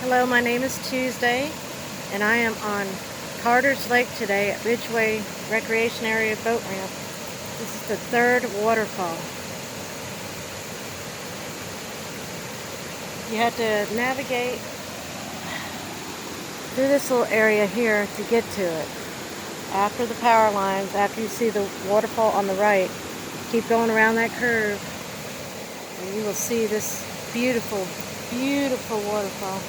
Hello, my name is Tuesday, and I am on Carter's Lake today at Ridgway Recreation Area boat ramp. This is the third waterfall. You have to navigate through this little area here to get to it. After the power lines, after you see the waterfall on the right, keep going around that curve, and you will see this beautiful, beautiful waterfall.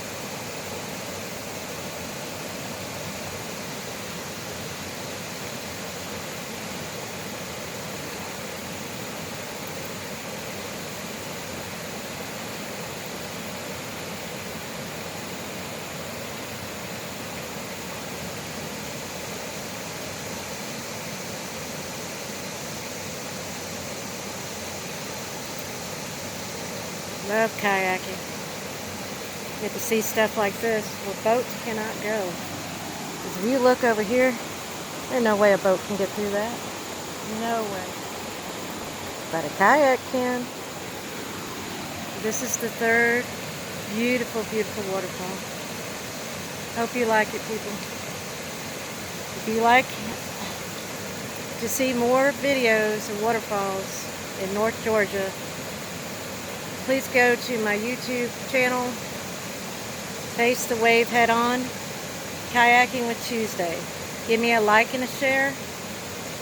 Love kayaking. Get to see stuff like this where boats cannot go. Because if you look over here, there's no way a boat can get through that. No way. But a kayak can. This is the third beautiful, beautiful waterfall. Hope you like it, people. If you like to see more videos of waterfalls in North Georgia, please go to my YouTube channel, Face the Wave Head On, Kayaking with Tuesday. Give me a like and a share,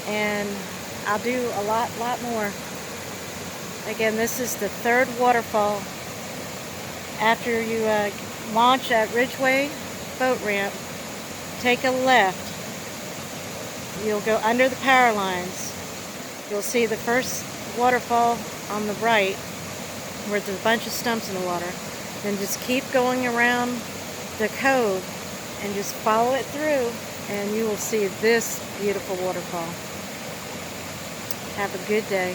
and I'll do a lot more. Again, this is the third waterfall. After you launch at Ridgway boat ramp, take a left. You'll go under the power lines. You'll see the first waterfall on the right, where there's a bunch of stumps in the water. Then just keep going around the cove and just follow it through, and you will see this beautiful waterfall. Have a good day.